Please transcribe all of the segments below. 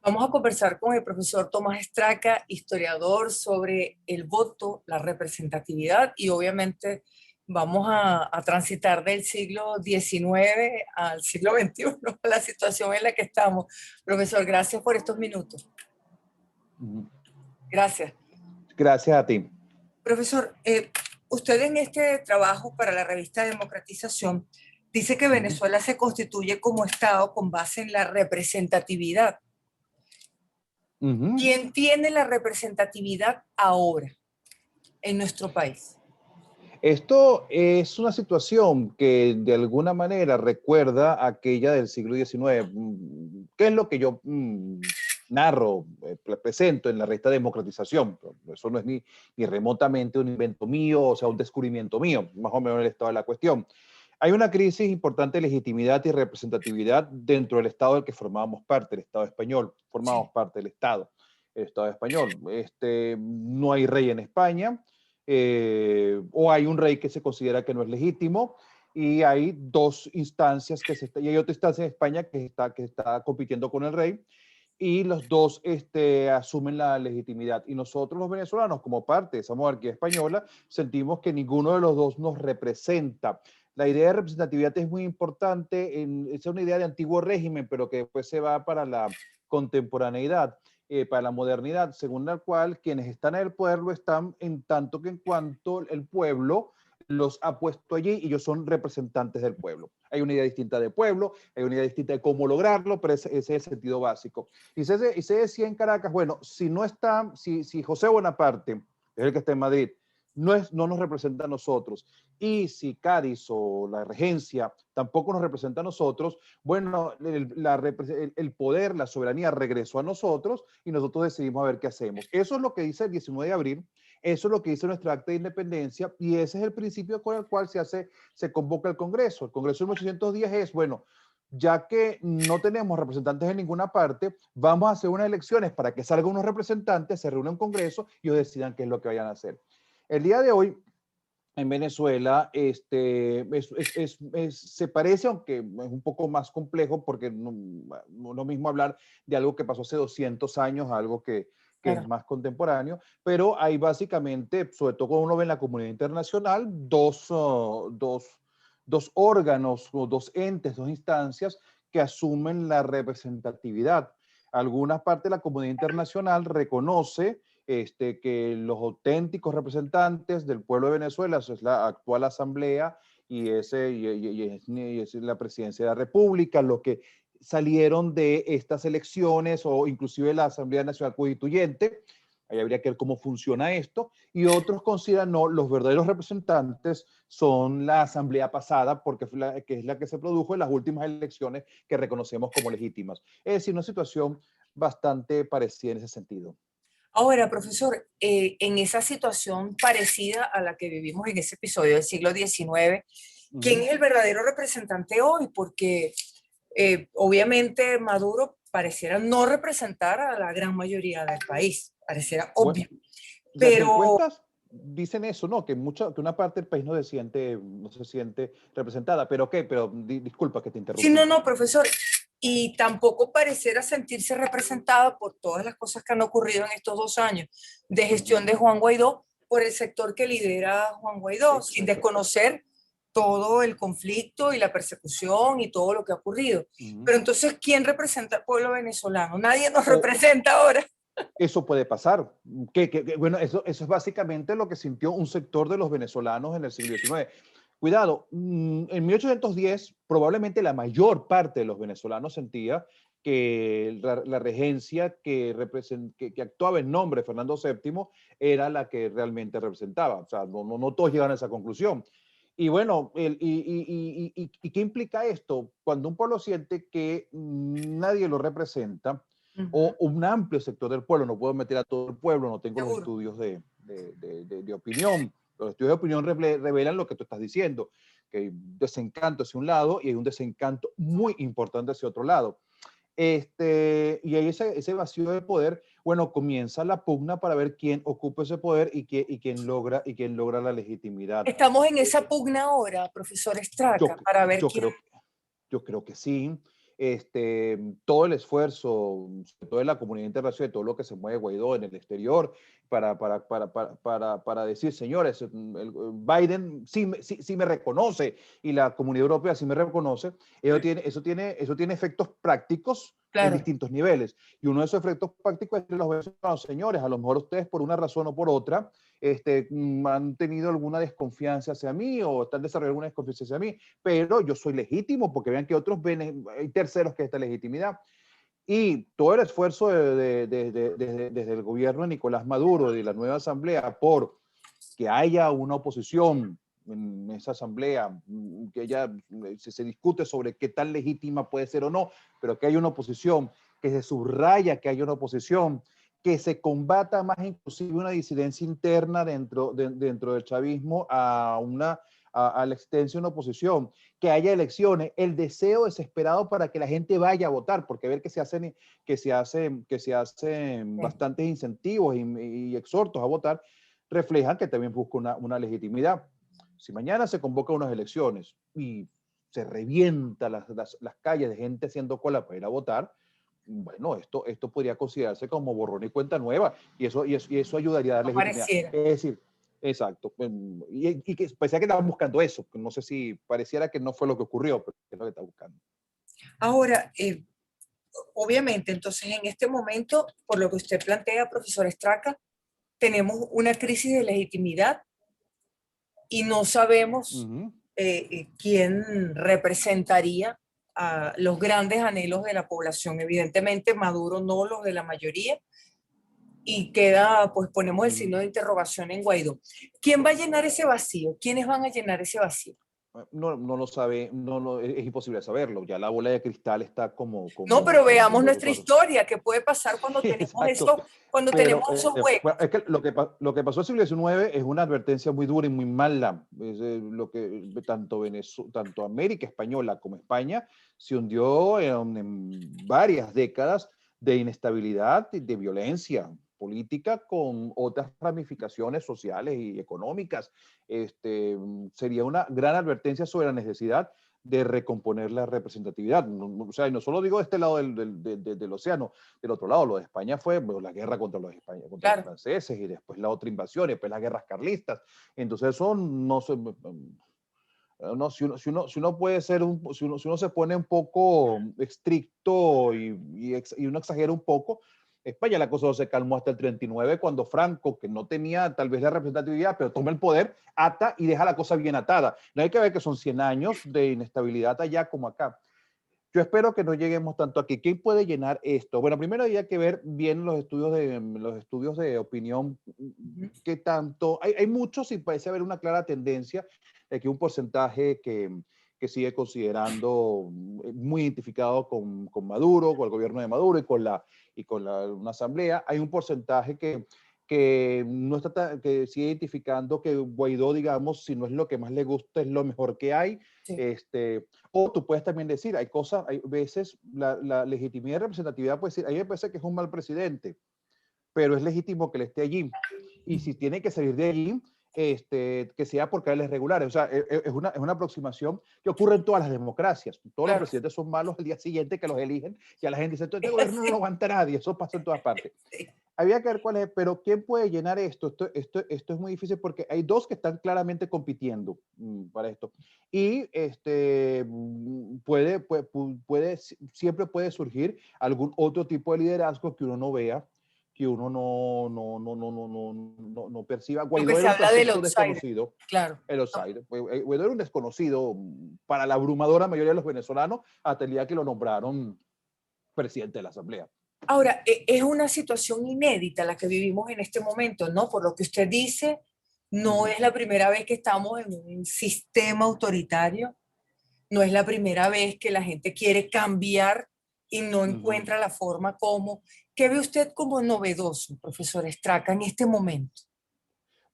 Vamos a conversar con el profesor Tomás Estraca, historiador, sobre el voto, la representatividad y obviamente vamos a transitar del siglo XIX al siglo XXI, la situación en la que estamos. Profesor, gracias por estos minutos. Gracias. Gracias a ti. Profesor, usted en este trabajo para la revista Democratización dice que Venezuela se constituye como Estado con base en la representatividad. ¿Quién tiene la representatividad ahora en nuestro país? Esto es una situación que de alguna manera recuerda aquella del siglo XIX. ¿Qué es lo que yo narro, presento en la revista Democratización? Eso no es ni remotamente un invento mío, o sea, un descubrimiento mío, más o menos el estado de la cuestión. Hay una crisis importante de legitimidad y representatividad dentro del Estado del que formábamos parte, el Estado español. Formamos parte del Estado, el Estado español. No hay rey en España, o hay un rey que se considera que no es legítimo, y hay dos instancias y hay otra instancia en España que está compitiendo con el rey, y los dos asumen la legitimidad. Y nosotros los venezolanos, como parte de esa monarquía española, sentimos que ninguno de los dos nos representa. La idea de representatividad es muy importante, es una idea de antiguo régimen, pero que después se va para la contemporaneidad, para la modernidad, según la cual quienes están en el poder lo están en tanto que en cuanto el pueblo los ha puesto allí y ellos son representantes del pueblo. Hay una idea distinta de pueblo, hay una idea distinta de cómo lograrlo, pero ese es el sentido básico. Y se decía en Caracas, bueno, si José Bonaparte, es el que está en Madrid, no nos representa a nosotros, y si Cádiz o la regencia tampoco nos representa a nosotros, bueno, el poder, la soberanía regresó a nosotros y nosotros decidimos a ver qué hacemos. Eso es lo que dice el 19 de abril, eso es lo que dice nuestra acta de independencia, y ese es el principio con el cual se convoca el Congreso. El Congreso de 1810 es, bueno, ya que no tenemos representantes en ninguna parte, vamos a hacer unas elecciones para que salgan unos representantes, se reúnan en Congreso y ellos decidan qué es lo que vayan a hacer. El día de hoy, en Venezuela, se parece, aunque es un poco más complejo, porque no es lo mismo hablar de algo que pasó hace 200 años a algo que Claro. es más contemporáneo, pero hay básicamente, sobre todo cuando uno ve en la comunidad internacional, dos órganos, o dos entes, dos instancias que asumen la representatividad. Alguna parte de la comunidad internacional reconoce que los auténticos representantes del pueblo de Venezuela, eso es la actual asamblea y es la presidencia de la República, los que salieron de estas elecciones, o inclusive la Asamblea Nacional Constituyente. Ahí habría que ver cómo funciona esto. Y otros consideran no, los verdaderos representantes son la asamblea pasada, porque es la que se produjo en las últimas elecciones que reconocemos como legítimas. Es decir, una situación bastante parecida en ese sentido. Ahora, profesor, en esa situación parecida a la que vivimos en ese episodio del siglo XIX, ¿quién es el verdadero representante hoy? Porque obviamente Maduro pareciera no representar a la gran mayoría del país, pareciera obvio. Bueno, las Pero encuestas dicen eso, ¿no? Que una parte del país no se siente representada. ¿Pero qué? Pero disculpa que te sí, interrumpí. no, profesor. Y tampoco pareciera sentirse representada por todas las cosas que han ocurrido en estos 2 años de gestión de Juan Guaidó por el sector que lidera Juan Guaidó, sin desconocer todo el conflicto y la persecución y todo lo que ha ocurrido. Pero entonces, ¿quién representa al pueblo venezolano? Nadie nos representa ahora. Eso puede pasar. Bueno, eso es básicamente lo que sintió un sector de los venezolanos en el siglo XIX. Cuidado, en 1810 probablemente la mayor parte de los venezolanos sentía que la regencia que actuaba en nombre de Fernando VII era la que realmente representaba. O sea, no todos llegaron a esa conclusión. Y bueno, ¿qué implica esto? Cuando un pueblo siente que nadie lo representa, o un amplio sector del pueblo, no puedo meter a todo el pueblo, no tengo los estudios de opinión. Los estudios de opinión revelan lo que tú estás diciendo, que hay desencanto hacia un lado y hay un desencanto muy importante hacia otro lado. Y hay ese vacío de poder. Bueno, comienza la pugna para ver quién ocupa ese poder y quién logra la legitimidad. Estamos en esa pugna ahora, profesor Estraca, para ver quién. Yo creo que sí. todo el esfuerzo, sobre todo de la comunidad internacional, todo lo que se mueve Guaidó en el exterior, para decir, señores, Biden sí me reconoce y la comunidad europea sí me reconoce, eso tiene efectos prácticos en Claro. distintos niveles. Y uno de esos efectos prácticos es que los venezolanos, señores, a lo mejor ustedes por una razón o por otra, han tenido alguna desconfianza hacia mí o están desarrollando alguna desconfianza hacia mí, pero yo soy legítimo porque vean que otros ven, hay terceros que esta legitimidad. Y todo el esfuerzo desde el gobierno de Nicolás Maduro, de la nueva asamblea, por que haya una oposición en esa asamblea, que ya se discute sobre qué tan legítima puede ser o no, pero que haya una oposición, que se subraya que haya una oposición, que se combata más inclusive una disidencia interna dentro del chavismo a la existencia de una oposición, que haya elecciones, el deseo desesperado para que la gente vaya a votar, porque ver que se hacen bastantes incentivos y exhortos a votar, reflejan que también busca una legitimidad. Si mañana se convocan unas elecciones y se revienta las calles de gente haciendo cola para ir a votar, bueno, esto podría considerarse como borrón y cuenta nueva, y eso ayudaría a dar No legitimidad. pareciera. Es decir, exacto, y que parecía que estaban buscando eso, no sé si pareciera que no fue lo que ocurrió, pero es lo que está buscando. Ahora, obviamente, entonces en este momento, por lo que usted plantea, profesor Estraca, tenemos una crisis de legitimidad y no sabemos quién representaría a los grandes anhelos de la población. Evidentemente, Maduro no los de la mayoría y queda, pues ponemos el signo de interrogación en Guaidó. ¿Quién va a llenar ese vacío? ¿Quiénes van a llenar ese vacío? No lo sabe, es imposible saberlo. Ya la bola de cristal está No, pero veamos nuestra historia, qué puede pasar cuando Sí, tenemos exacto. eso, cuando Pero tenemos esos bueno, huecos. es que lo que pasó en el siglo XIX es una advertencia muy dura y muy mala. Lo que tanto América Española como España se hundió en varias décadas de inestabilidad y de violencia política con otras ramificaciones sociales y económicas. Sería una gran advertencia sobre la necesidad de recomponer la representatividad. O sea, y no solo digo de este lado del océano, del otro lado, lo de España fue bueno, la guerra contra contra los Claro. franceses y después la otra invasión y después las guerras carlistas. Entonces eso no se... No, si uno puede ser si uno se pone un poco estricto y uno exagera un poco, España la cosa se calmó hasta el 39 cuando Franco, que no tenía tal vez la representatividad, pero toma el poder, ata y deja la cosa bien atada. No hay que ver que son 100 años de inestabilidad allá como acá. Yo espero que no lleguemos tanto aquí. ¿Quién puede llenar esto? Bueno, primero había que ver bien los estudios de opinión. ¿Qué tanto? Hay muchos y parece haber una clara tendencia de que un porcentaje que sigue considerando muy identificado con Maduro, con el gobierno de Maduro y con una asamblea. Hay un porcentaje que no está que sigue identificando que Guaidó, digamos, si no es lo que más le gusta, es lo mejor que hay. Sí. O tú puedes también decir, hay veces la legitimidad y representatividad puede decir, a mí me parece que es un mal presidente, pero es legítimo que él esté allí. Y si tiene que salir de allí, que sea por canales regulares. O sea, es una aproximación que ocurre en todas las democracias. Todos los Claro. presidentes son malos el día siguiente que los eligen, y a la gente dice, este gobierno no lo aguanta nadie, eso pasa en todas partes. Sí. Había que ver cuál es, pero ¿quién puede llenar esto? Esto es muy difícil porque hay dos que están claramente compitiendo para esto. Y siempre puede surgir algún otro tipo de liderazgo que uno no vea, que uno no perciba. Lo que Guaidó se era un habla del perfecto outsider. desconocido. Claro. El outsider. Guaidó era un desconocido para la abrumadora mayoría de los venezolanos hasta el día que lo nombraron presidente de la Asamblea. Ahora, es una situación inédita la que vivimos en este momento, ¿no? Por lo que usted dice, no es la primera vez que estamos en un sistema autoritario, no es la primera vez que la gente quiere cambiar y no encuentra la forma como. ¿Qué ve usted como novedoso, profesor Estraca, en este momento?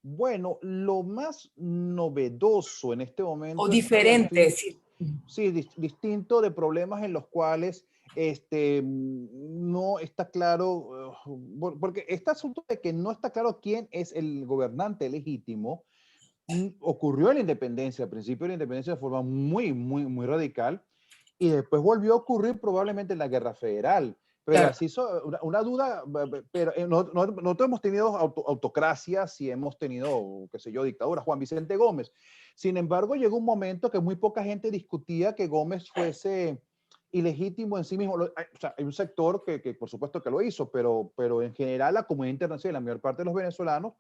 Bueno, lo más novedoso en este O momento es que al diferente, fin, decir, sí, distinto de problemas en los cuales no está claro, porque este asunto de que no está claro quién es el gobernante legítimo, ocurrió en la independencia, al principio de la independencia de forma muy, muy, muy radical, y después volvió a ocurrir probablemente en la Guerra Federal. Pero Claro. así una duda, pero nosotros hemos tenido autocracias y hemos tenido, qué sé yo, dictaduras. Juan Vicente Gómez. Sin embargo, llegó un momento que muy poca gente discutía que Gómez fuese ilegítimo en sí mismo. O sea, hay un sector que por supuesto que lo hizo, pero en general la comunidad internacional, la mayor parte de los venezolanos,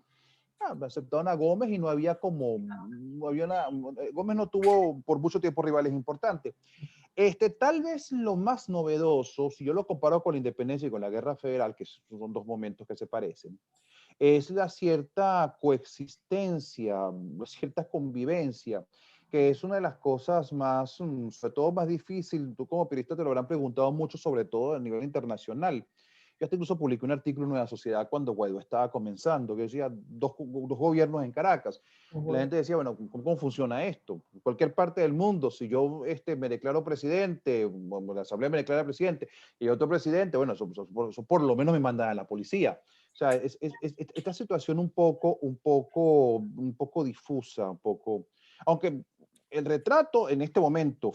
aceptaron a Gómez y no había como, no había una, Gómez no tuvo por mucho tiempo rivales importantes. Tal vez lo más novedoso, si yo lo comparo con la independencia y con la guerra federal, que son dos momentos que se parecen, es la cierta coexistencia, la cierta convivencia, que es una de las cosas más, sobre todo más difícil. Tú como periodista te lo habrán preguntado mucho, sobre todo a nivel internacional. Yo hasta incluso publiqué un artículo en Nueva Sociedad cuando Guaidó estaba comenzando, que decía dos gobiernos en Caracas. Y la gente decía, bueno, ¿cómo funciona esto? En cualquier parte del mundo, si yo me declaro presidente, la Asamblea me declara presidente, y otro presidente, bueno, eso por lo menos me mandan a la policía. O sea, esta situación un poco difusa, un poco, aunque el retrato en este momento,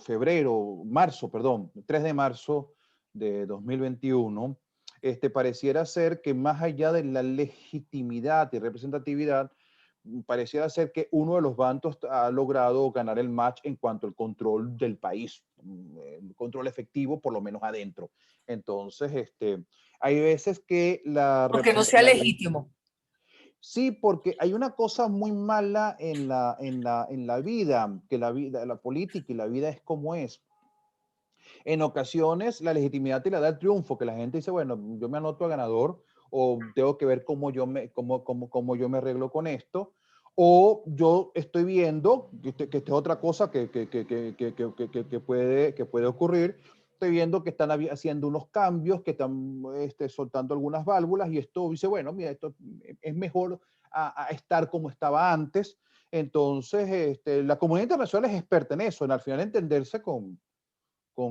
marzo, perdón, 3 de marzo de 2021, pareciera ser que más allá de la legitimidad y representatividad, pareciera ser que uno de los bandos ha logrado ganar el match en cuanto al control del país, el control efectivo, por lo menos adentro. Entonces, hay veces que Aunque no sea legítimo. Sí, porque hay una cosa muy mala en la vida, que la política y la vida es como es. En ocasiones la legitimidad te la da el triunfo, que la gente dice, bueno, yo me anoto a ganador o tengo que ver cómo yo me arreglo con esto, o yo estoy viendo, que esta es otra cosa que puede ocurrir, estoy viendo que están haciendo unos cambios, que están soltando algunas válvulas y esto dice, bueno, mira, esto es mejor a estar como estaba antes. Entonces, la comunidad internacional es experta en eso, en al final entenderse con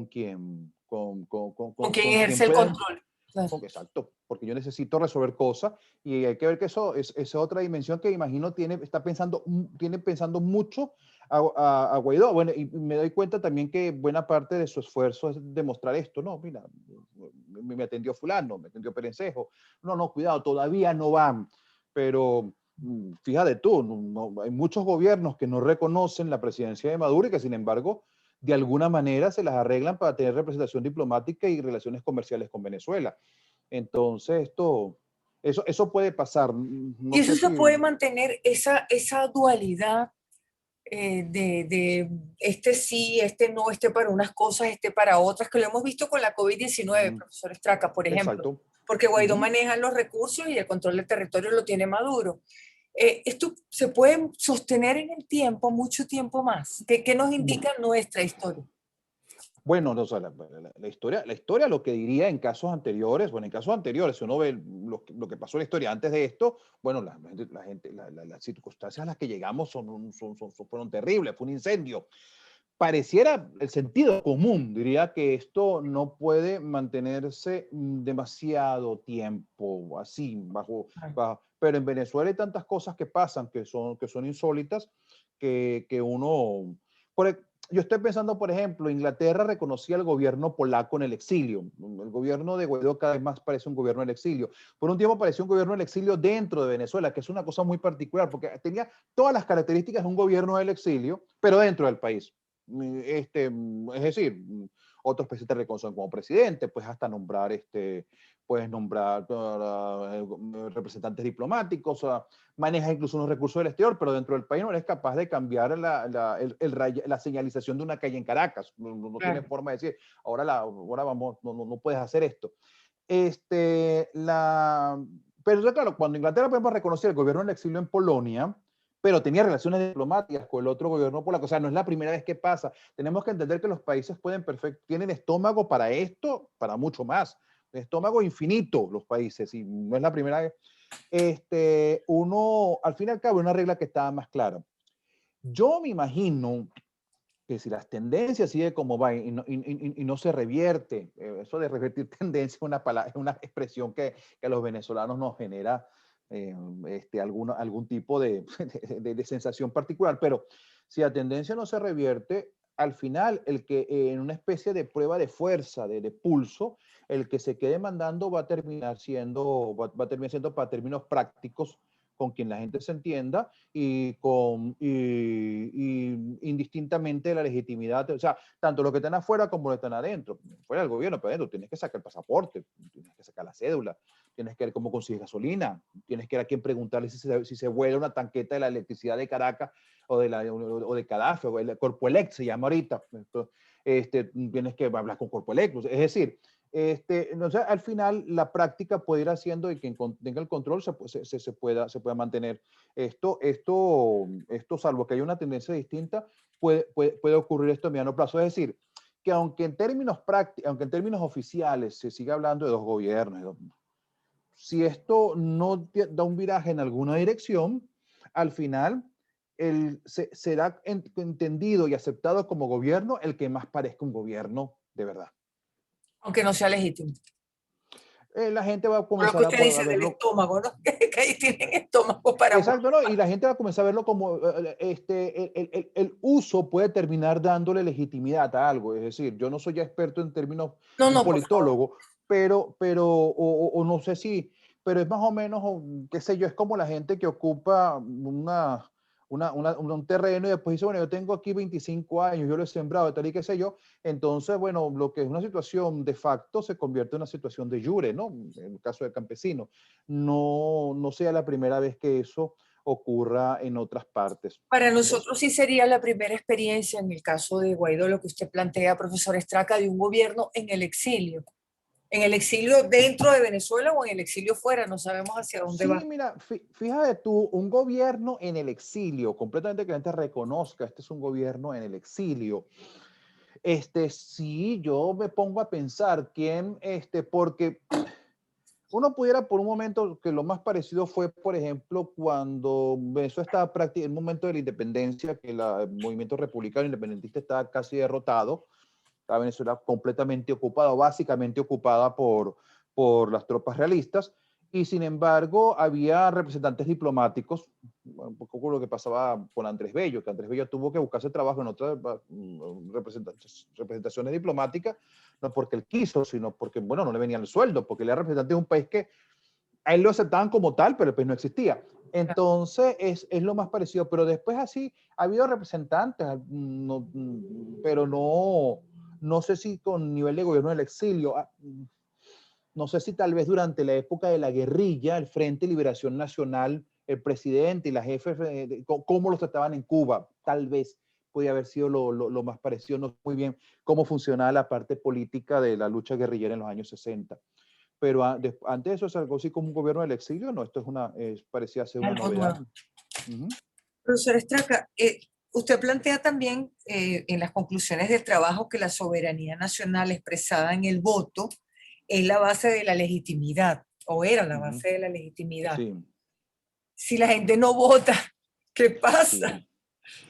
quien, Con quien con quien ejerce el puedan, control. Claro. exacto, porque yo necesito resolver cosas y hay que ver que eso es otra dimensión que imagino tiene pensando mucho a Guaidó. Bueno, y me doy cuenta también que buena parte de su esfuerzo es demostrar esto, no, mira, me atendió fulano, me atendió Perencejo, no, cuidado, todavía no van, pero fíjate tú, hay muchos gobiernos que no reconocen la presidencia de Maduro y que sin embargo de alguna manera se las arreglan para tener representación diplomática y relaciones comerciales con Venezuela. Entonces, eso puede pasar. Y No eso sé se si... puede mantener, esa dualidad de este sí, este no, este para unas cosas, este para otras, que lo hemos visto con la COVID-19, profesor Estraca, por ejemplo, Exacto. porque Guaidó maneja los recursos y el control del territorio lo tiene Maduro. ¿Esto se puede sostener en el tiempo, mucho tiempo más? ¿Qué nos indica nuestra historia? Bueno, no, o sea, la historia lo que diría en casos anteriores, bueno, en casos anteriores, si uno ve lo que pasó en la historia antes de esto, bueno, las circunstancias a las que llegamos fueron terribles, fue un incendio. Pareciera el sentido común, diría que esto no puede mantenerse demasiado tiempo así, pero en Venezuela hay tantas cosas que pasan que son insólitas que uno... Yo estoy pensando, por ejemplo, Inglaterra reconocía al gobierno polaco en el exilio. El gobierno de Guaidó cada vez más parece un gobierno en el exilio. Por un tiempo parecía un gobierno en el exilio dentro de Venezuela, que es una cosa muy particular, porque tenía todas las características de un gobierno del exilio, pero dentro del país. Es decir, otros presidentes te reconocen como presidente, pues hasta nombrar, puedes nombrar representantes diplomáticos, o sea, manejas incluso unos recursos del exterior, pero dentro del país no eres capaz de cambiar la señalización de una calle en Caracas. No Claro. tienes forma de decir, ahora vamos, no puedes hacer esto. Pero claro, cuando Inglaterra, por ejemplo, reconoció el gobierno del exilio en Polonia, pero tenía relaciones diplomáticas con el otro gobierno polaco. O sea, no es la primera vez que pasa. Tenemos que entender que los países tienen estómago para esto, para mucho más. Estómago infinito los países, y no es la primera vez. Al fin y al cabo, una regla que estaba más clara. Yo me imagino que si las tendencias siguen como van y no se revierte, eso de revertir tendencia es una expresión que a los venezolanos nos genera algún tipo de sensación particular, pero si la tendencia no se revierte, al final, el que en una especie de prueba de fuerza, de pulso, el que se quede mandando va a terminar siendo, va a terminar siendo para términos prácticos con quien la gente se entienda y indistintamente de la legitimidad, o sea, tanto los que están afuera como los que están adentro, fuera del gobierno, pero adentro, tienes que sacar el pasaporte, tienes que sacar la cédula, tienes que ver cómo consigues gasolina, tienes que ver a quién preguntarle si se vuela una tanqueta de la electricidad de Caracas o de Gaddafi, o el Corpoelect se llama ahorita, tienes que hablar con Corpoelect, es decir, no sé, al final la práctica puede ir haciendo y quien tenga el control se pueda mantener. Salvo que haya una tendencia distinta, puede ocurrir esto a mediano plazo. Es decir, que aunque en términos aunque en términos oficiales se siga hablando de dos gobiernos, si esto no da un viraje en alguna dirección, al final será entendido y aceptado como gobierno el que más parezca un gobierno de verdad. Aunque no sea legítimo. La gente va a Por lo comenzar que usted dice a del verlo. estómago, ¿no? Que ahí tienen estómago para... Exacto, ¿no? Y la gente va a comenzar a verlo como el uso puede terminar dándole legitimidad a algo. Es decir, yo no soy ya experto en términos, No, un no, por favor. politólogo, o no sé si, pero es más o menos, qué sé yo, es como la gente que ocupa un terreno y después dice, bueno, yo tengo aquí 25 años, yo lo he sembrado, tal y qué sé yo. Entonces, bueno, lo que es una situación de facto se convierte en una situación de jure, ¿no? En el caso del campesino. No sea la primera vez que eso ocurra en otras partes. Para nosotros sí sería la primera experiencia en el caso de Guaidó, lo que usted plantea, profesor Estraca, de un gobierno en el exilio. En el exilio dentro de Venezuela o en el exilio fuera, no sabemos hacia dónde Sí, va. mira, fíjate tú, un gobierno en el exilio, completamente que la gente reconozca, este es un gobierno en el exilio. Sí, yo me pongo a pensar quién, porque uno pudiera por un momento, que lo más parecido fue, por ejemplo, cuando Venezuela estaba prácticamente en el momento de la independencia, que el movimiento republicano independentista estaba casi derrotado, estaba Venezuela completamente ocupada, básicamente ocupada por las tropas realistas, y sin embargo había representantes diplomáticos, un poco lo que pasaba con Andrés Bello, que Andrés Bello tuvo que buscarse trabajo en otras representaciones diplomáticas, no porque él quiso, sino porque, bueno, no le venía el sueldo, porque él era representante de un país que a él lo aceptaban como tal, pero el país no existía. Entonces es lo más parecido, pero después así ha habido representantes, pero no sé si con nivel de gobierno del exilio, no sé si tal vez durante la época de la guerrilla, el Frente de Liberación Nacional, el presidente y la jefe, cómo los trataban en Cuba, tal vez podía haber sido lo más parecido, no sé muy bien cómo funcionaba la parte política de la lucha guerrillera en los años 60. Pero antes de eso es algo así como un gobierno del exilio, no, esto parecía ser una Algo novedad. nuevo. Uh-huh. Profesor Estraca, usted plantea también en las conclusiones del trabajo que la soberanía nacional expresada en el voto es la base de la legitimidad, o era la Uh-huh. base de la legitimidad. Sí, Si la gente no vota, ¿qué pasa? sí.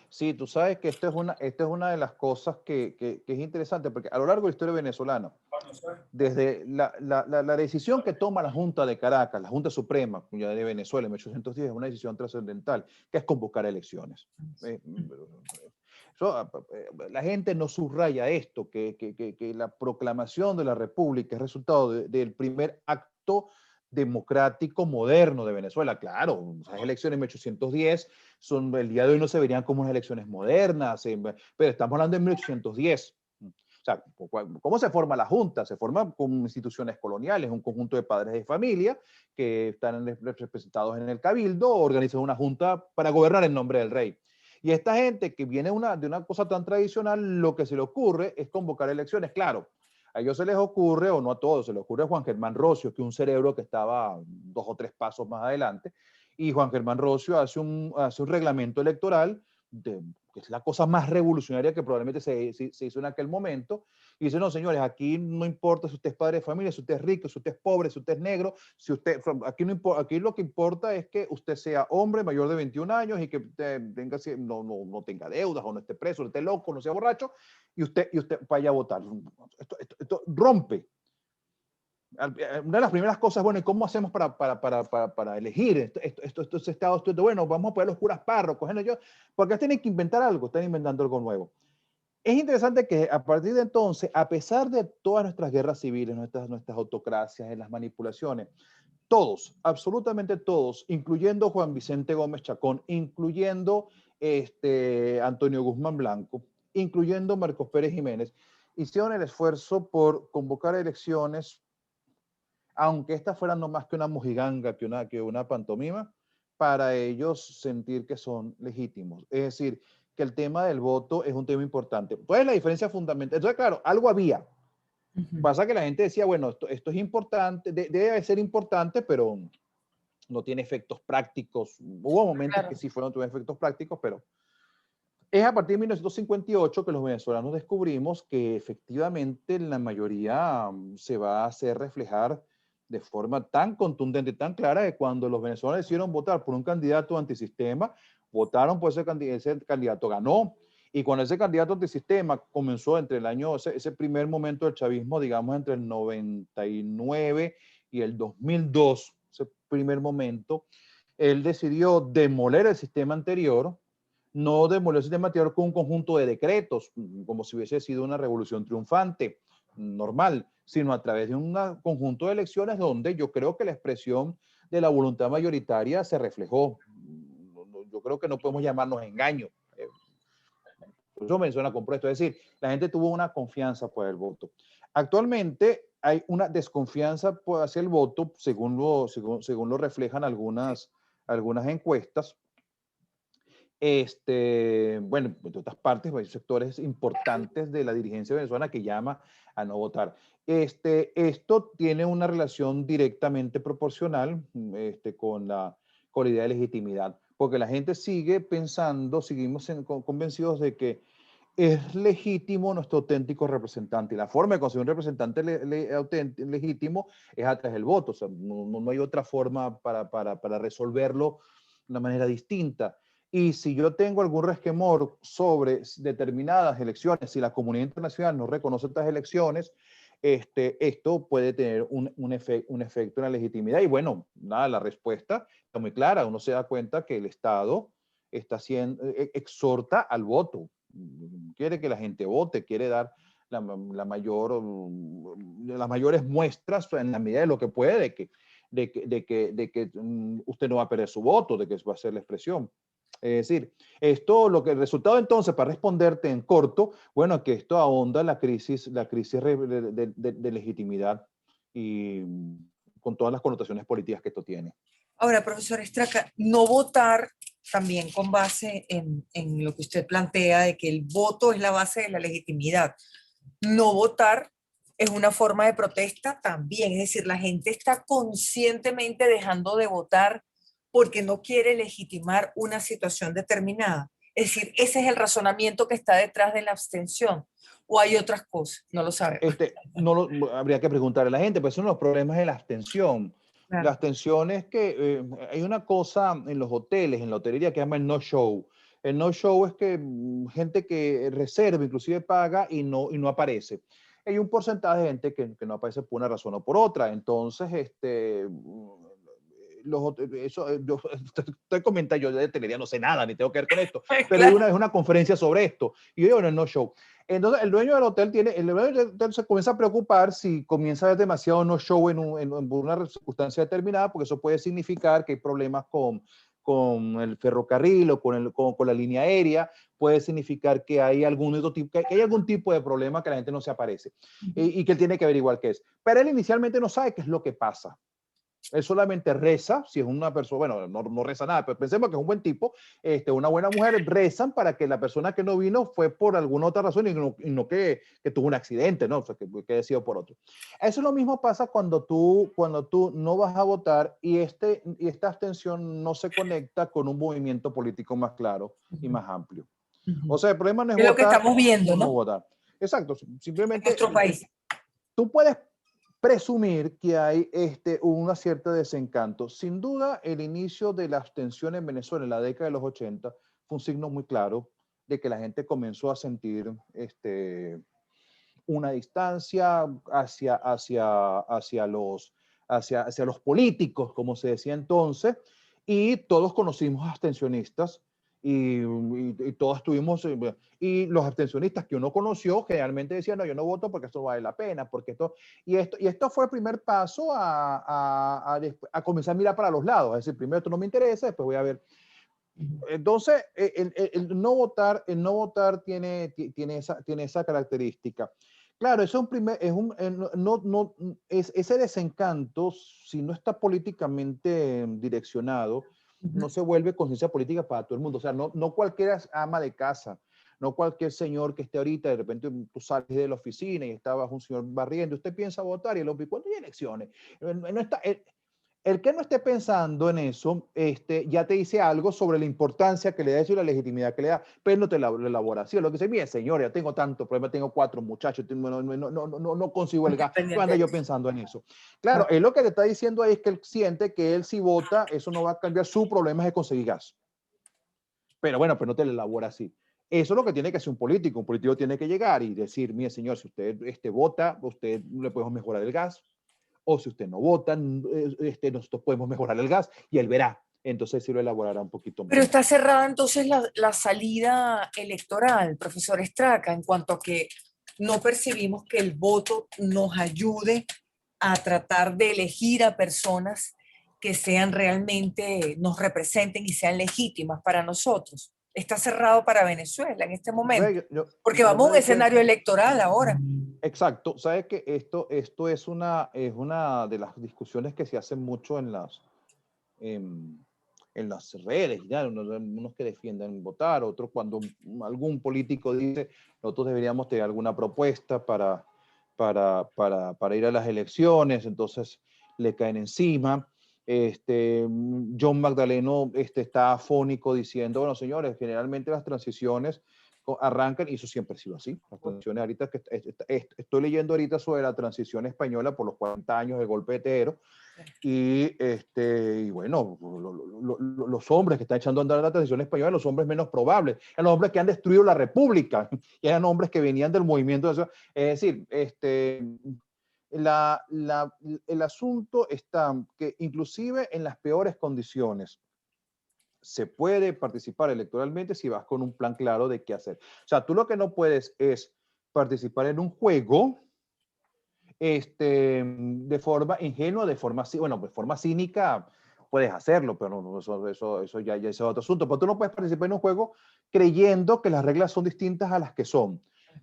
Sí, tú sabes que esta es una de las cosas que es interesante, porque a lo largo de la historia venezolana, desde la decisión que toma la Junta de Caracas, la Junta Suprema de Venezuela en 1810, es una decisión trascendental, que es convocar elecciones. La gente no subraya esto, que la proclamación de la República es resultado del primer acto democrático moderno de Venezuela. Claro, esas elecciones en 1810 el día de hoy no se verían como unas elecciones modernas, pero estamos hablando de 1810. O sea, ¿cómo se forma la Junta? Se forma con instituciones coloniales, un conjunto de padres de familia que están representados en el cabildo, organizan una junta para gobernar en nombre del rey. Y esta gente que viene de una cosa tan tradicional, lo que se le ocurre es convocar elecciones. Claro, a ellos se les ocurre, o no a todos, se les ocurre a Juan Germán Rocio, que es un cerebro que estaba 2 o 3 pasos más adelante, y Juan Germán Rocio hace un reglamento electoral que es la cosa más revolucionaria que probablemente se hizo en aquel momento, y dice, no, señores, aquí no importa si usted es padre de familia, si usted es rico, si usted es pobre, si usted es negro, aquí lo que importa es que usted sea hombre mayor de 21 años y que no tenga deudas o no esté preso, no esté loco, no sea borracho, y usted vaya a votar. Esto rompe. Una de las primeras cosas, bueno, ¿y cómo hacemos para elegir estos estados? Bueno, vamos a poner los curas párrocos, porque tienen que inventar algo, están inventando algo nuevo. es interesante que a partir de entonces, a pesar de todas nuestras guerras civiles, nuestras autocracias, las manipulaciones, todos, absolutamente todos, incluyendo Juan Vicente Gómez Chacón, incluyendo Antonio Guzmán Blanco, incluyendo Marcos Pérez Jiménez, hicieron el esfuerzo por convocar elecciones, aunque estas fueran no más que una mojiganga, que una pantomima, para ellos sentir que son legítimos. Es decir, que el tema del voto es un tema importante. ¿Cuál es la diferencia fundamental? Entonces, claro, algo había. Pasa que la gente decía, bueno, esto es importante, debe ser importante, pero no tiene efectos prácticos. Hubo momentos que sí tuvieron efectos prácticos, pero es a partir de 1958 que los venezolanos descubrimos que efectivamente la mayoría se va a hacer reflejar de forma tan contundente, tan clara, que cuando los venezolanos decidieron votar por un candidato antisistema, votaron por ese candidato, ganó. Y cuando ese candidato antisistema comenzó entre el año, ese primer momento del chavismo, digamos entre el 99 y el 2002, ese primer momento, él decidió demoler el sistema anterior, no demolió el sistema anterior con un conjunto de decretos, como si hubiese sido una revolución triunfante, normal, sino a través de un conjunto de elecciones donde yo creo que la expresión de la voluntad mayoritaria se reflejó. Yo creo que no podemos llamarnos engaño. Yo Venezuela compró esto, es decir, la gente tuvo una confianza por el voto. Actualmente hay una desconfianza hacia el voto, según lo reflejan algunas encuestas. Bueno, de otras partes, hay sectores importantes de la dirigencia venezolana que llama a no votar. Esto tiene una relación directamente proporcional con la idea de legitimidad, porque la gente sigue pensando, seguimos convencidos de que es legítimo nuestro auténtico representante. Y la forma de conseguir un representante legítimo es a través del voto. O sea, no hay otra forma para resolverlo de una manera distinta. Y si yo tengo algún resquemor sobre determinadas elecciones, si la comunidad internacional no reconoce estas elecciones, esto puede tener un efecto en la legitimidad. Y bueno, nada, la respuesta está muy clara. Uno se da cuenta que el Estado exhorta al voto. Quiere que la gente vote, quiere dar las mayores muestras en la medida de lo que puede de que usted no va a perder su voto, de que va a ser la expresión. Es decir, el resultado entonces, para responderte en corto, bueno, que esto ahonda la crisis de legitimidad y con todas las connotaciones políticas que esto tiene. Ahora, profesor Estraca, no votar también con base en lo que usted plantea de que el voto es la base de la legitimidad. No votar es una forma de protesta también, es decir, la gente está conscientemente dejando de votar porque no quiere legitimar una situación determinada. Es decir, ese es el razonamiento que está detrás de la abstención. ¿O hay otras cosas? No lo sabemos. Habría que preguntarle a la gente, pues son los problemas de la abstención. Claro. La abstención es que hay una cosa en los hoteles, en la hotelería, que se llama el no-show. El no-show es que gente que reserva, inclusive paga y no aparece. Hay un porcentaje de gente que no aparece por una razón o por otra. Entonces, yo estoy comentando, yo de hotelería no sé nada, ni tengo que ver con esto, pero Claro. hay una vez una conferencia sobre esto y yo digo, no, no-show. Entonces el dueño del hotel se comienza a preocupar si comienza a haber demasiado no-show en una circunstancia determinada, porque eso puede significar que hay problemas con el ferrocarril o con la línea aérea, puede significar que hay algún tipo de problema que la gente no se aparece y que él tiene que averiguar qué es. Pero él inicialmente no sabe qué es lo que pasa. Él solamente reza, si es una persona, bueno, no reza nada, pero pensemos que es un buen tipo, una buena mujer, rezan para que la persona que no vino fue por alguna otra razón y no que tuvo un accidente, ¿no? O sea, que haya sido por otro. Eso es lo mismo pasa cuando tú no vas a votar y esta abstención no se conecta con un movimiento político más claro y más amplio. O sea, el problema no es Es lo que votar estamos viendo, o no ¿no? votar. Exacto, En simplemente nuestro país. tú puedes presumir que hay un cierto desencanto. Sin duda, el inicio de la abstención en Venezuela en la década de los 80 fue un signo muy claro de que la gente comenzó a sentir una distancia hacia los políticos, como se decía entonces, y todos conocimos abstencionistas y todos estuvimos, y los abstencionistas que uno conoció generalmente decían, no, yo no voto porque esto vale la pena, porque esto fue el primer paso a comenzar a mirar para los lados, es decir, primero esto no me interesa, después voy a ver. Entonces, el no votar tiene esa característica. Claro, ese desencanto, si no está políticamente direccionado, no se vuelve conciencia política para todo el mundo. O sea, no cualquiera ama de casa, no cualquier señor que esté ahorita, de repente tú sales de la oficina y está bajo un señor barriendo, usted piensa votar y el hombre, ¿cuándo hay elecciones? No está, el que no esté pensando en eso, ya te dice algo sobre la importancia que le da eso y la legitimidad que le da, pero no te la elabora. Así es lo que dice, mire, señor, ya tengo tanto problema, tengo 4 muchachos, no consigo el gas. ¿Qué anda yo pensando en eso? Claro, él lo que te está diciendo ahí es que él siente que él si vota, eso no va a cambiar su problema de conseguir gas. Pero bueno, pues no te lo elabora así. Eso es lo que tiene que hacer un político. Un político tiene que llegar y decir, mire, señor, si usted vota, usted le podemos mejorar el gas, o si usted no vota, nosotros podemos mejorar el gas y él verá. Entonces sí lo elaborará un poquito más. Pero está cerrada entonces la salida electoral, profesor Estraca, en cuanto a que no percibimos que el voto nos ayude a tratar de elegir a personas que sean realmente, nos representen y sean legítimas para nosotros. Está cerrado para Venezuela en este momento, porque vamos a un escenario electoral ahora. Exacto. Sabes que esto es una de las discusiones que se hacen mucho en las redes, ¿ya? Unos que defienden votar, otros cuando algún político dice, nosotros deberíamos tener alguna propuesta para ir a las elecciones, entonces le caen encima. John Magdaleno está afónico diciendo, bueno, señores, generalmente las transiciones arrancan, y eso siempre ha sido así. Las transiciones ahorita, estoy leyendo ahorita sobre la transición española por los 40 años del golpe de Tero, y bueno, los hombres que están echando a andar la transición española, los hombres menos probables, eran los hombres que han destruido la República, y eran hombres que venían del movimiento. Es decir, el asunto está que inclusive en las peores condiciones se puede participar electoralmente si vas con un plan claro de qué hacer. O sea, tú lo que no puedes es participar en un juego de forma ingenua, de forma cínica, puedes hacerlo, pero eso ya es otro asunto. Pero tú no puedes participar en un juego creyendo que las reglas son distintas a las que son.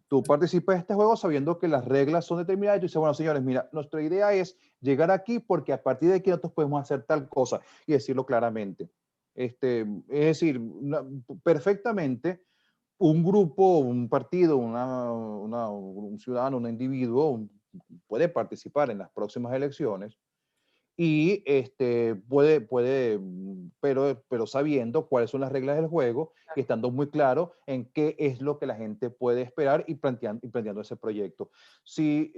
Tú participas en este juego sabiendo que las reglas son determinadas y tú dices, bueno, señores, mira, nuestra idea es llegar aquí porque a partir de aquí nosotros podemos hacer tal cosa y decirlo claramente. Es decir, perfectamente un grupo, un partido, un ciudadano, un individuo puede participar en las próximas elecciones y pero sabiendo cuáles son las reglas del juego y estando muy claro en qué es lo que la gente puede esperar y planteando ese proyecto. Si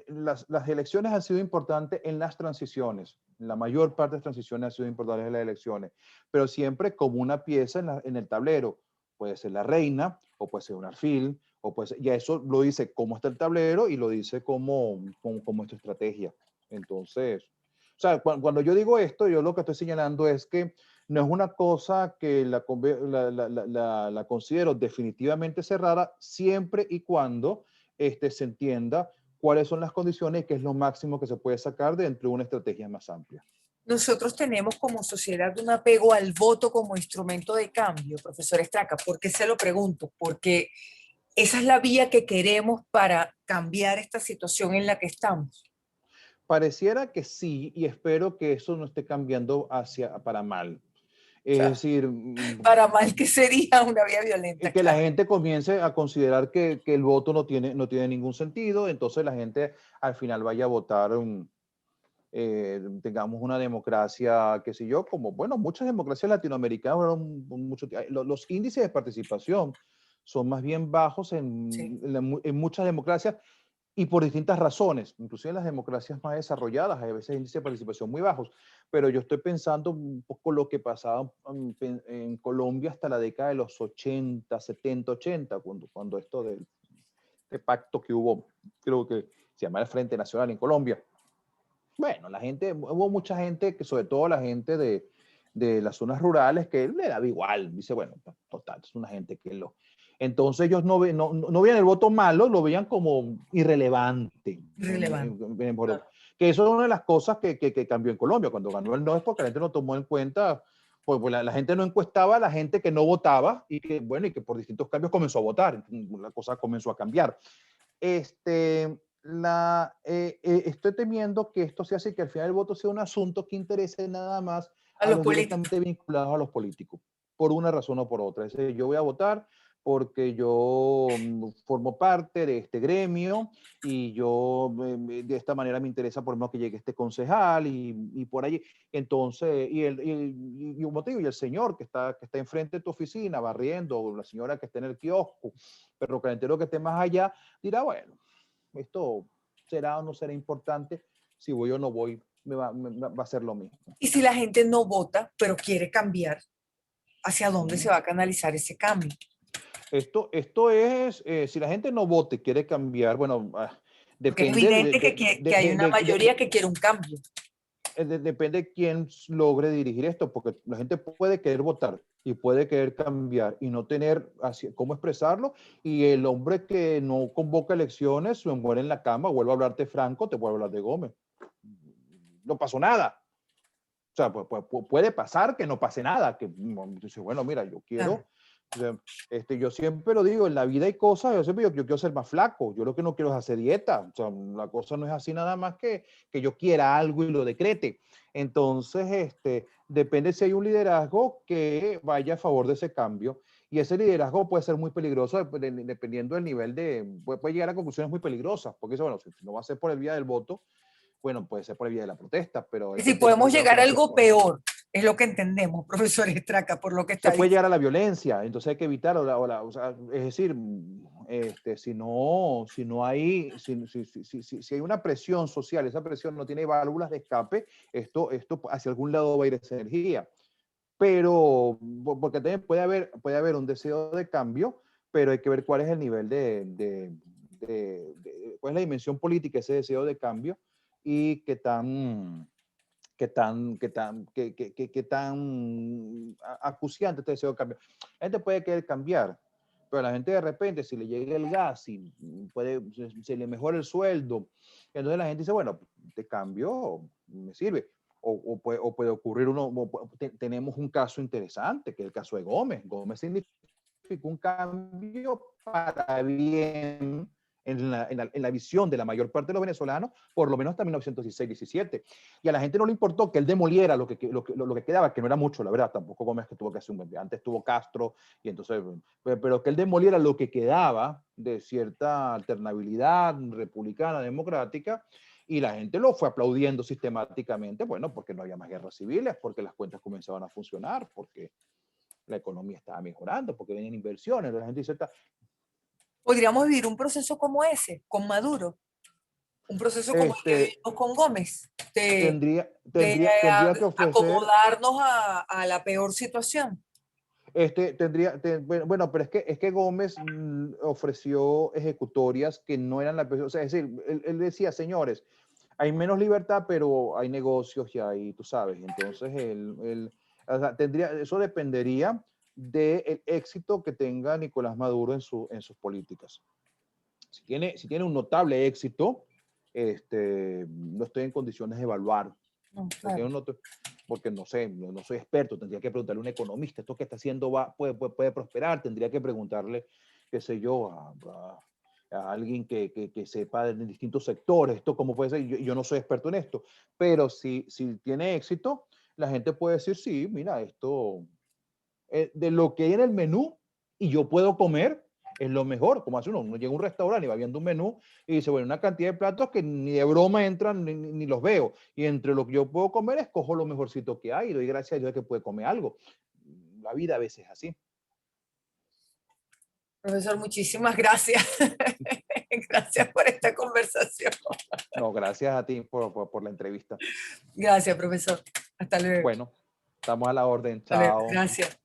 las elecciones han sido importantes en las transiciones, la mayor parte de las transiciones han sido importantes en las elecciones, pero siempre como una pieza en el tablero. Puede ser la reina, o puede ser un alfil, o puede ser, ya eso lo dice cómo está el tablero y lo dice como es tu estrategia. Entonces, o sea, cuando yo digo esto, yo lo que estoy señalando es que no es una cosa que la considero definitivamente cerrada siempre y cuando se entienda cuáles son las condiciones y qué es lo máximo que se puede sacar dentro de una estrategia más amplia. Nosotros tenemos como sociedad un apego al voto como instrumento de cambio, profesor Estraca. ¿Por qué se lo pregunto? Porque esa es la vía que queremos para cambiar esta situación en la que estamos. Pareciera que sí, y espero que eso no esté cambiando para mal. Es decir, para mal que sería una vía violenta. Que la gente comience a considerar que el voto no tiene ningún sentido, entonces la gente al final vaya a votar, tengamos una democracia, qué sé yo, como, bueno, muchas democracias latinoamericanas, los índices de participación son más bien bajos en muchas democracias, y por distintas razones, inclusive en las democracias más desarrolladas, hay a veces índices de participación muy bajos, pero yo estoy pensando un poco lo que pasaba en Colombia hasta la década de los 80, 70, 80, cuando esto del pacto que hubo, creo que se llama el Frente Nacional en Colombia. Bueno, hubo mucha gente, que sobre todo la gente de las zonas rurales que le daba igual. Dice, bueno, total, es una gente que lo... Entonces ellos no veían el voto malo, lo veían como irrelevante. Relevante. Claro. Que eso es una de las cosas que cambió en Colombia. Cuando ganó el no es porque la gente no tomó en cuenta, pues la gente no encuestaba a la gente que no votaba y que, bueno, y que por distintos cambios comenzó a votar. La cosa comenzó a cambiar. Estoy temiendo que esto sea así, que al final el voto sea un asunto que interese nada más A a los los políticos. directamente vinculados a los políticos, por una razón o por otra. Es decir, yo voy a votar porque yo formo parte de este gremio y yo de esta manera me interesa por lo menos que llegue este concejal y por allí. Entonces, como te digo, y el señor que está enfrente de tu oficina barriendo, o la señora que está en el kiosco, perro calentero que esté más allá, dirá, bueno, esto será o no será importante, si voy o no voy, va a ser lo mismo. Y si la gente no vota, pero quiere cambiar, ¿hacia dónde se va a canalizar ese cambio? Esto es, si la gente no vota y quiere cambiar, bueno, Porque es depende evidente que hay una mayoría que quiere un cambio. depende de quién logre dirigir esto, porque la gente puede querer votar y puede querer cambiar y no tener cómo expresarlo, y el hombre que no convoca elecciones se muere en la cama, vuelve a hablarte Franco, te vuelve a hablar de Gómez. No pasó nada. O sea, puede pasar que no pase nada, que dice, bueno, mira, yo quiero, Claro. yo siempre lo digo, en la vida hay cosas, yo quiero ser más flaco, yo lo que no quiero es hacer dieta, o sea, la cosa no es así nada más que yo quiera algo y lo decrete. Entonces, depende si hay un liderazgo que vaya a favor de ese cambio, y ese liderazgo puede ser muy peligroso dependiendo del nivel puede llegar a conclusiones muy peligrosas, porque eso, bueno, si no va a ser por el vía del voto, bueno, puede ser por el vía de la protesta, pero hay Y si que tener podemos cuidado llegar con a ese algo punto. peor, es lo que entendemos, profesor Estraca, por lo que está Se puede diciendo. llegar a la violencia, entonces hay que evitar, o sea, es decir, si no hay, si hay una presión social, esa presión no tiene válvulas de escape, esto hacia algún lado va a ir esa energía. Pero, porque también puede haber un deseo de cambio, pero hay que ver cuál es el nivel cuál es la dimensión política, ese deseo de cambio, y qué tan acuciante este deseo de cambio. La gente puede querer cambiar, pero la gente de repente, si le llega el gas, si se le mejora el sueldo, entonces la gente dice, bueno, te cambio, me sirve. O puede ocurrir tenemos un caso interesante, que es el caso de Gómez. Gómez significó un cambio para bien en la visión de la mayor parte de los venezolanos, por lo menos hasta 1916-17. Y a la gente no le importó que él demoliera lo que quedaba, que no era mucho, la verdad, tampoco Gómez que tuvo que hacer antes tuvo Castro, y entonces, pero que él demoliera lo que quedaba de cierta alternabilidad republicana, democrática, y la gente lo fue aplaudiendo sistemáticamente, bueno, porque no había más guerras civiles, porque las cuentas comenzaban a funcionar, porque la economía estaba mejorando, porque venían inversiones, la gente dice, Podríamos vivir un proceso como ese, con Maduro, un proceso como el que este, vivimos con Gómez, tendría que ofrecer, acomodarnos a la peor situación. bueno, pero es que Gómez ofreció ejecutorias que no eran o sea, es decir, él decía, señores, hay menos libertad, pero hay negocios y hay, tú sabes, entonces o sea, eso dependería del éxito que tenga Nicolás Maduro en sus políticas. Si tiene un notable éxito, no estoy en condiciones de evaluar. No, Porque, claro. porque no sé, no soy experto, tendría que preguntarle a un economista, esto que está haciendo puede prosperar, tendría que preguntarle, qué sé yo, a alguien que sepa de distintos sectores, esto cómo puede ser, yo no soy experto en esto, pero si tiene éxito, la gente puede decir, sí, mira, esto, de lo que hay en el menú y yo puedo comer, es lo mejor. Como hace uno llega a un restaurante y va viendo un menú y dice, bueno, una cantidad de platos que ni de broma entran ni los veo. Y entre lo que yo puedo comer, escojo lo mejorcito que hay y doy gracias a Dios de que puede comer algo. La vida a veces es así. Profesor, muchísimas gracias. Gracias por esta conversación. No, gracias a ti por la entrevista. Gracias, profesor. Hasta luego. Bueno, estamos a la orden. Hasta luego. Chao. Gracias.